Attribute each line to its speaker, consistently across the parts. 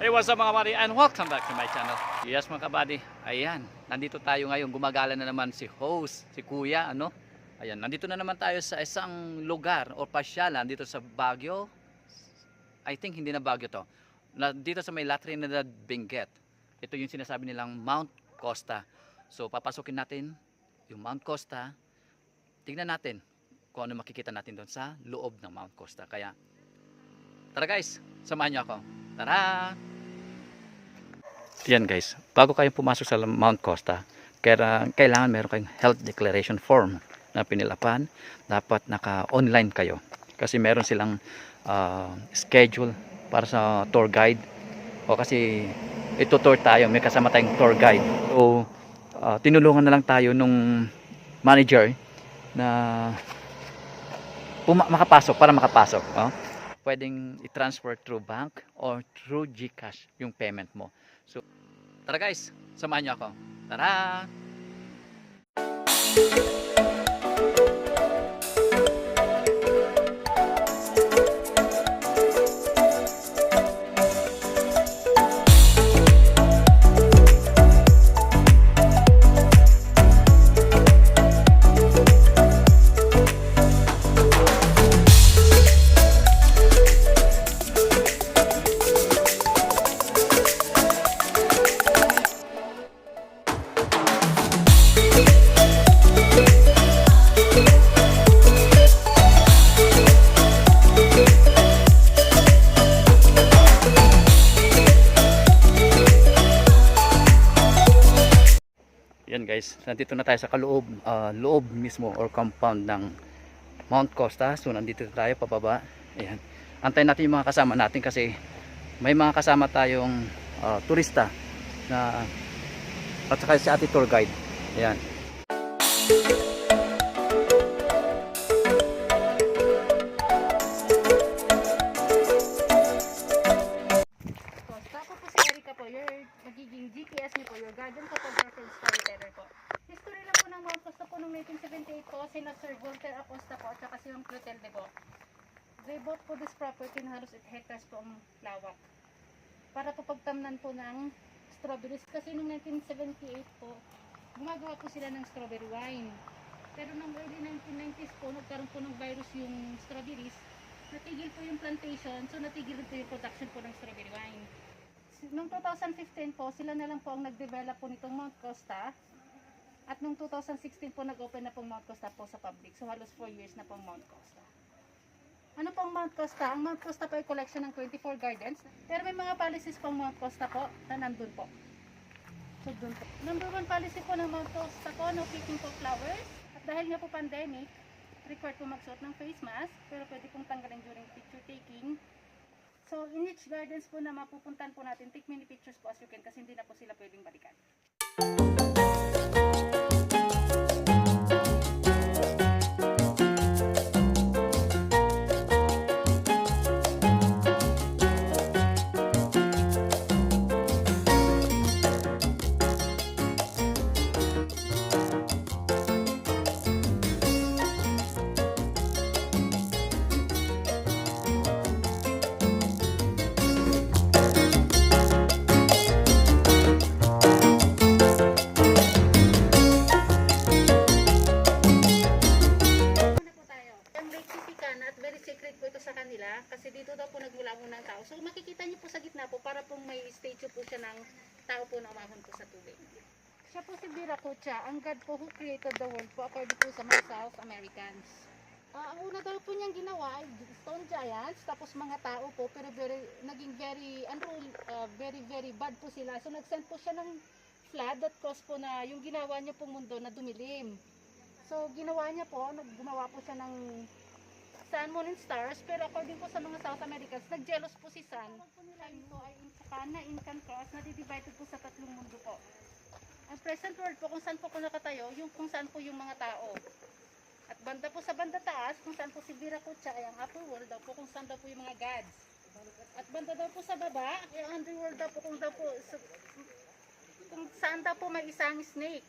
Speaker 1: Hey, what's up mga buddy and welcome back to my channel. Yes mga kabady, ayan, nandito tayo ngayon, gumagala na naman si host, si kuya, ano? Ayan, nandito na naman tayo sa isang lugar o pasyalan dito sa Baguio. I think hindi na Baguio to. Dito sa may La Trinidad, Benguet. Ito yung sinasabi nilang Mount Costa. So papasukin natin yung Mount Costa. Tingnan natin kung ano makikita natin doon sa loob ng Mount Costa. Kaya tara guys, samahan niyo ako. Tara! Yan guys, bago kayo pumasok sa Mount Costa, kailangan meron kayong health declaration form na pinilapan. Dapat naka-online kayo kasi meron silang schedule para sa tour guide, o kasi ito-tour tayo, may kasama tayong tour guide. So tinulungan na lang tayo nung manager na makapasok, para makapasok. Pwedeng i-transfer through bank or through GCash yung payment mo. So, tara guys, samahan niyo ako. Tara! Yan guys, nandito na tayo sa loob mismo or compound ng Mount Costa. So nandito tayo pababa. Ayan. Antayin natin yung mga kasama natin kasi may mga kasama tayong turista na at saka si ate tour guide. Ayan.
Speaker 2: Magiging GPS niyo po, your garden photographer and storyteller po. History lang po ng Mount Costa po noong 1978 po, sina Sir Walter Acosta po at saka si Ma'am Clotilde po. They bought po this property na halos 8 hectares po ang lawak. Para po pagtamnan po ng strawberries. Kasi noong 1978 po, gumagawa po sila ng strawberry wine. Pero noong early 1990s po, nagkaroon po ng virus yung strawberries. Natigil po yung plantation, so natigil po yung production po ng strawberry wine. Noong 2015 po, sila na lang po ang nag-develop po nitong Mount Costa. At noong 2016 po, nag-open na pong Mount Costa po sa public. So halos 4 years na pong Mount Costa. Ano pong Mount Costa? Ang Mount Costa po ay collection ng 24 gardens. Pero may mga policies pong Mount Costa po na nandun po. So dun po. Number 1 policy po ng Mount Costa po, no picking po flowers. At dahil nga po pandemic, required po magsuot ng face mask. Pero pwede pong tanggalin during picture taking. So, in each gardens po na mapupuntan po natin, take many pictures po as you can kasi hindi na po sila pwedeng balikan. Kasi dito daw po nagmula muna ang tao. So makikita niyo po sa gitna po para pong may statue po siya ng tao po na umahon po sa tubig. Siya po si Viracocha, ang god po who created the world po according po sa mga South Americans. Ang una daw po niyang ginawa ay stone giants, tapos mga tao po, pero naging very unruly, very bad po sila. So nag-send po siya ng flood that caused po na yung ginawa niya pong mundo na dumilim. So ginawa niya po, gumawa po siya ng sun, moon, and stars, pero according po sa mga South Americans, nag-jealous po si sun. Ang po nila ito ay Incana, Incan cross, na divided po sa 3 mundo po. Ang present world po, kung saan po ko nakatayo, yung kung saan po yung mga tao. At banda po sa banda taas, kung saan po si Viracocha, ay ang upper world daw po, kung saan daw po yung mga gods. At banda daw po sa baba, ay ang underworld daw po, kung saan daw po may isang snake.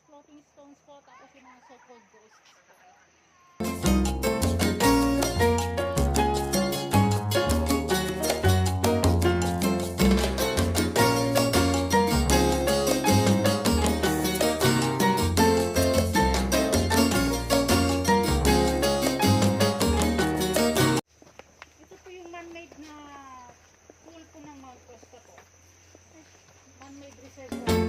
Speaker 2: floating stones po, tapos yung mga so-called ghosts po. Ito po yung man-made na pool po ng Mount Costa po. Man-made reservoir.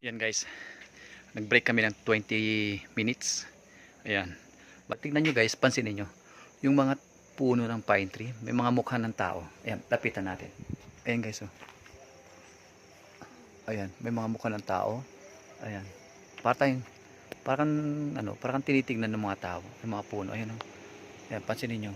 Speaker 1: Yan guys, nag-break kami ng 20 minutes. Ayan. Tignan nyo guys, pansinin nyo. Yung mga puno ng pine tree, may mga mukha ng tao. Ayan, lapitan natin. Ayan guys, oh. Ayan, may mga mukha ng tao. Ayan. Parang tinitignan ng mga tao, ng mga puno. Ayan, oh. Ayan, pansinin nyo.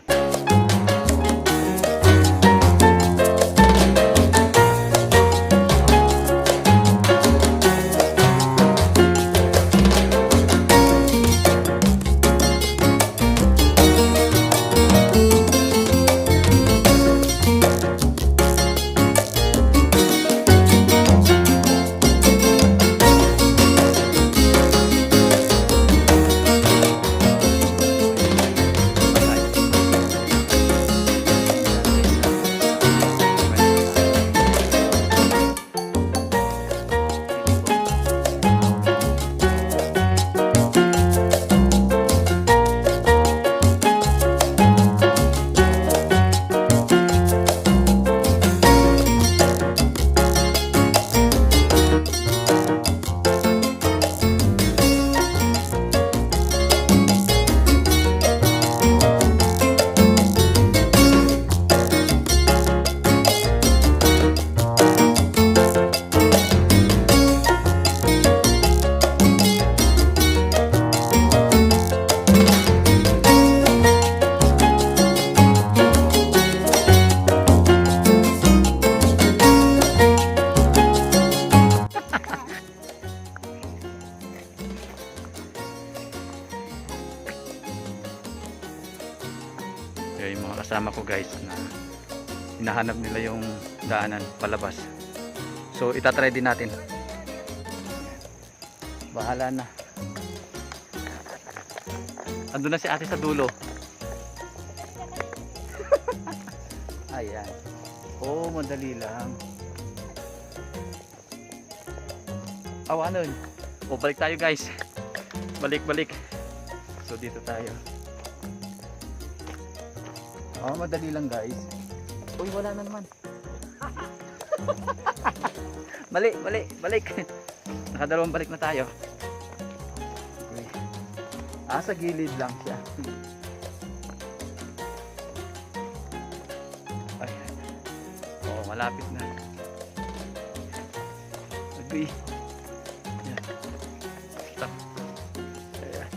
Speaker 1: Kaya yung mga kasama ko guys na hinahanap nila yung daanan palabas. So itatry din natin. Bahala na. Andun na si ate sa dulo. Ayan. Oh, madali lang. Ano yun? O, balik tayo guys. Balik. So, dito tayo. Oh, madali lang guys. Uy, wala na naman. Balik. Nakadalawang balik na tayo. Uy. Sa gilid lang siya. Ayan. Oh, malapit na. Uy. Ayan. Stop. Ayan.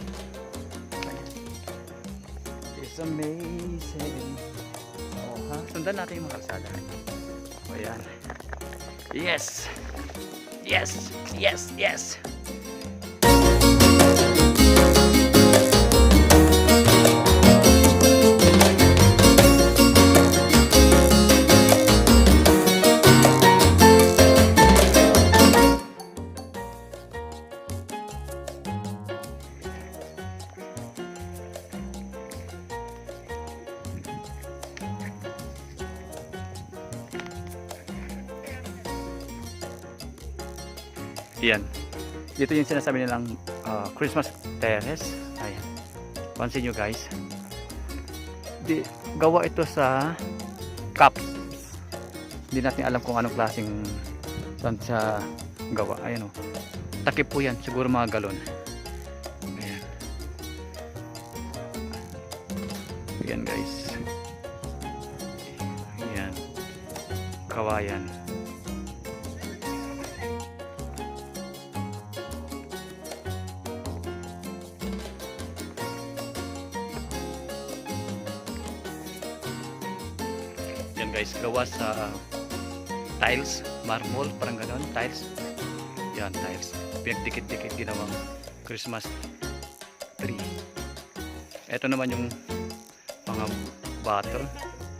Speaker 1: It's amazing. Oh, ha? Sundan natin yung mga kalsada. Ayan. Yes. Yan. Dito yung sinasabi nilang Christmas terrace. Ayan. Pansin nyo guys. Gawa ito sa cup. Hindi natin alam kung anong klaseng saan siya gawa. Ayan o. Takip po yan. Siguro mga galon. Ayan. Ayan guys. Ayan. Kawayan. Guys, gawa sa tiles, marble, parang gano'n, tiles. Yan, tiles. Pinagdikit-dikit ginawang Christmas tree. Ito naman yung mga butter.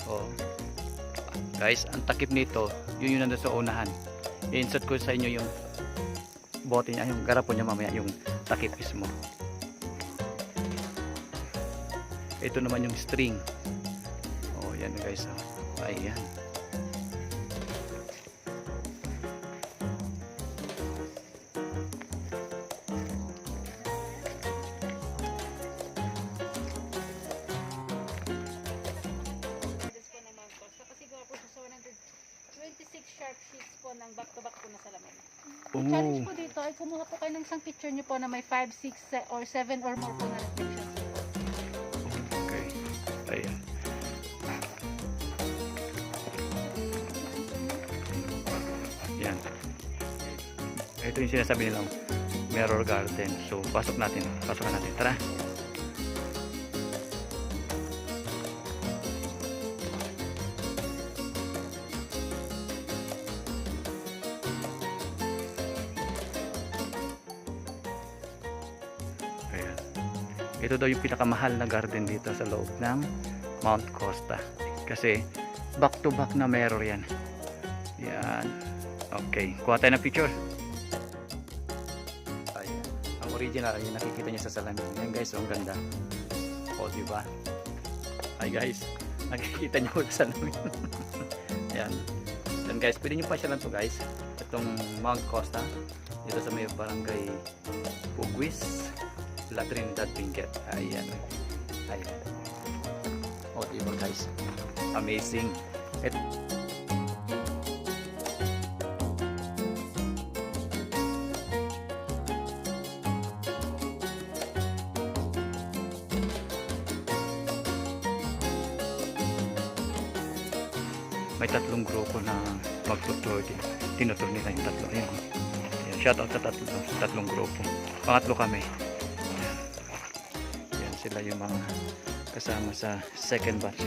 Speaker 1: Oh. Guys, ang takip nito, yun yung nandun sa unahan. I-insert ko sa inyo yung bote niya, yung garapon niya mamaya, yung takip mismo. Ito naman yung string. Oh, yan guys. Ayan.
Speaker 2: Sharp sheets po ng back-to-back po na salamin.
Speaker 1: Oh.
Speaker 2: Challenge po dito ay kumuha po kayo ng isang picture nyo po na may 5, 6, or 7 or more po na reflections.
Speaker 1: Okay. Ayan. Yan. Ito yung sinasabi nilang mirror garden. So, pasokan natin. Tara. Ayan. Ito daw yung pinakamahal na garden dito sa loob ng Mount Costa. Kasi back to back na mirror yan. Yan. Okay, kuha tayo ng picture. Ayan. Ang original, yung nakikita nyo sa salamin. Yan guys, ang ganda. O, diba? Hi guys, nakikita nyo sa salamin. Ayan. Yan guys, pwede nyo pa siya lang to guys. Itong Mount Costa. Dito sa may barangay Puguis, La Trinidad, Benguet. Ayan. Ayan. O, diba guys? Amazing. May tatlong grupo na magtutur din. Tinutur nila yung tatlo. Ayan. Ayan. Shout out sa tatlong grupo. Pangatlo kami. Ayan. Ayan sila yung mga kasama sa second batch.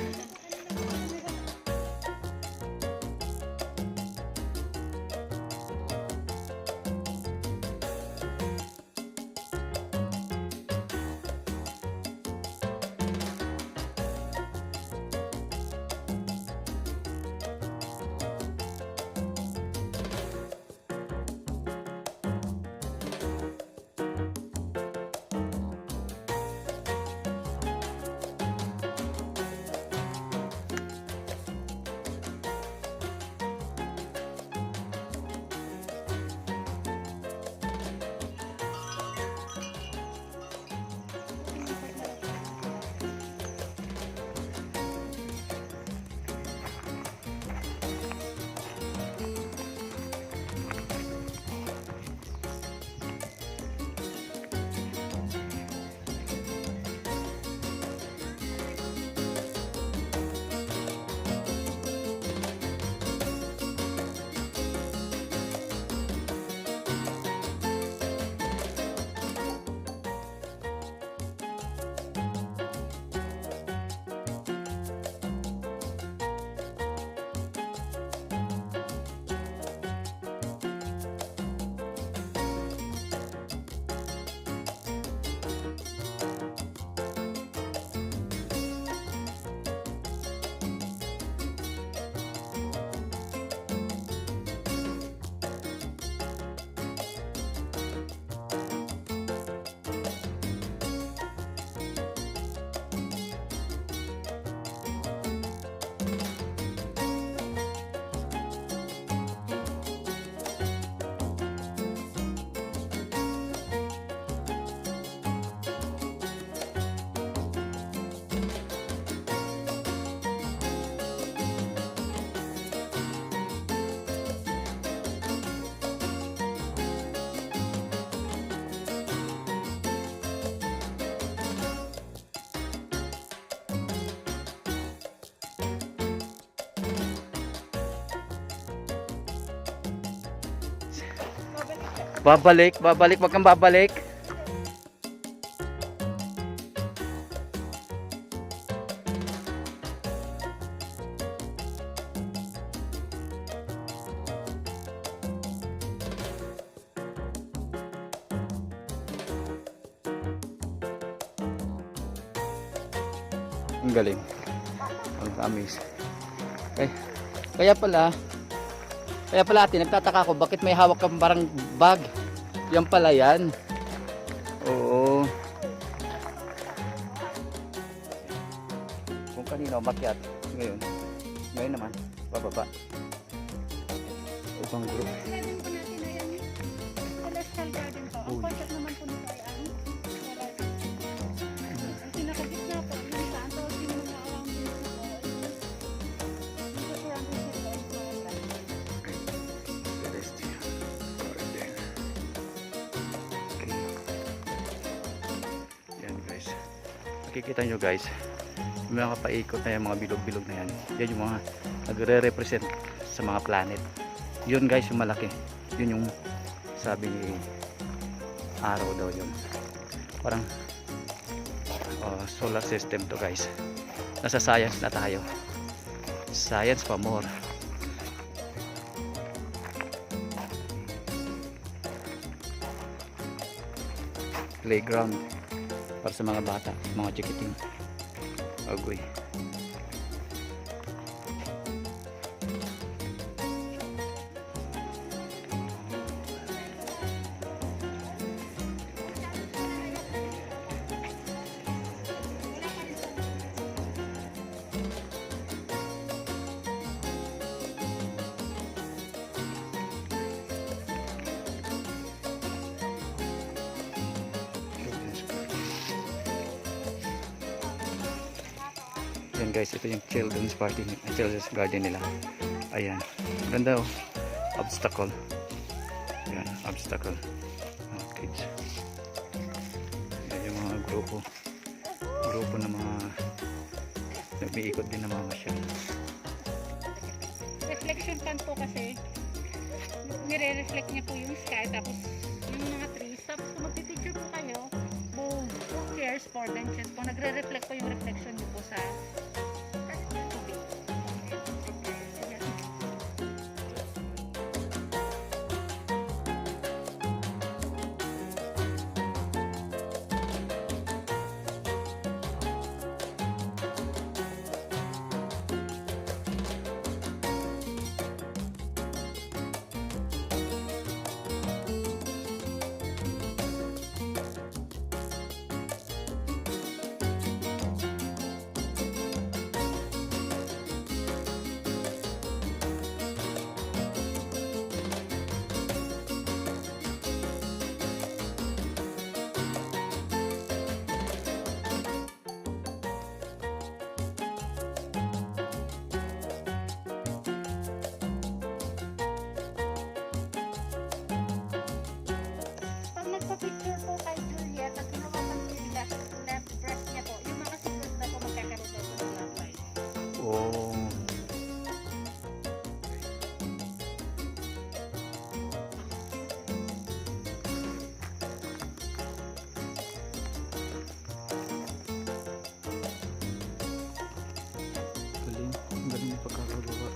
Speaker 1: Babalik, babalik, wag kang babalik. Ang galing. Ang tamis. Okay. Kaya pala ate, nagtataka ako bakit may hawak kang parang bag. Yan pala yan. Oo. Kung kanina umakyat, ngayon naman, bababa. Ibang group.
Speaker 2: Garden po natin ay ang Celestial Garden po. Ang concept naman po nito ay ang ang pinakagitna po, yung saan po yung mga around this po, yung surrounding po ay
Speaker 1: Yan guys. Nakikita nyo guys, yung mga paikot na yan, mga bilog-bilog na yan. Yan yung mga nagre-represent sa mga planet. Yun guys, yung malaki. Yun yung sabi ni araw daw yun. Parang solar system to guys. Nasa science na tayo. Science pa more. Playground para sa mga bata, mga chikiting. Agoy. Yan guys, ito yung children's party, children's garden nila. Ayan, ganda oh. Obstacle. Ayan, obstacle. Kids. Ayan yung mga grupo ng mga nag-iikot din ng mga masyal.
Speaker 2: reflection pan po kasi nire-reflect niya po yung sky tapos yung mga trees tapos kung magpipicture po kayo boom, 2 chairs for benches po nagre-reflect po yung reflection niyo po sa tubig. Ayan. Pag nagpa-picture po kay Juliet at hinawakan niyo yung left breast niya po, yung mga signals na po magkakaroon po ng left side.
Speaker 1: Oh. Galing, ang galing yung pagkakagawa.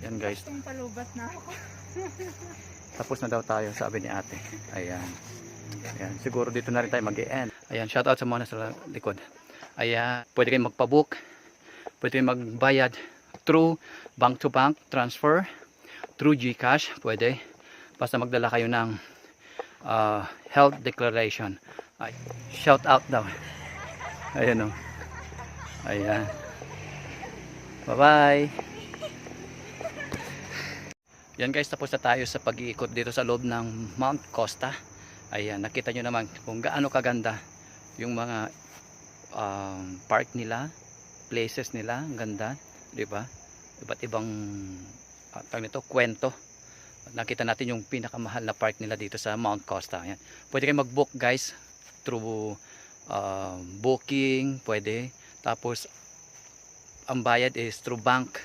Speaker 1: Yan guys,
Speaker 2: Yung palubas na ako.
Speaker 1: tapos na daw tayo, sabi ni ate. Ayan. Ayan, siguro dito na rin tayo mag-e-end. Ayan, shout out sa mga nasa likod. Ayan, pwede kayong magpabook, pwede kayong magbayad through bank to bank transfer, through GCash, pwede. Basta magdala kayo ng health declaration. Ay, shout out daw. Ayan o. Ayan. Bye bye. Yan guys, tapos na tayo sa pag-iikot dito sa loob ng Mount Costa. Ayan, nakita nyo naman kung gaano kaganda yung mga park nila, places nila, ang ganda, di ba? Iba't ibang tawag nito, kwento. Nakita natin yung pinakamahal na park nila dito sa Mount Costa. Ayan. Pwede kayo mag-book guys through booking, pwede. Tapos ang bayad is through bank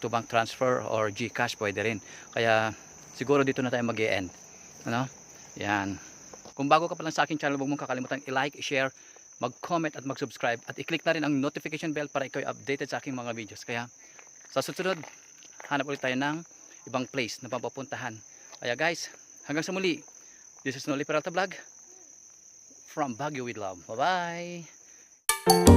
Speaker 1: to bank transfer or GCash, pwede rin. Kaya siguro dito na tayo mag-e-end. Ano? Yan. Kung bago ka pa lang sa aking channel, huwag mong kakalimutan i-like, i-share, mag-comment at mag-subscribe at i-click na rin ang notification bell para ikaw updated sa aking mga videos. Kaya sa susunod, hanap ulit tayo ng ibang place na papapuntahan. Kaya guys, hanggang sa muli. This is Noli Peralta Vlog from Baguio with Love. Bye-bye!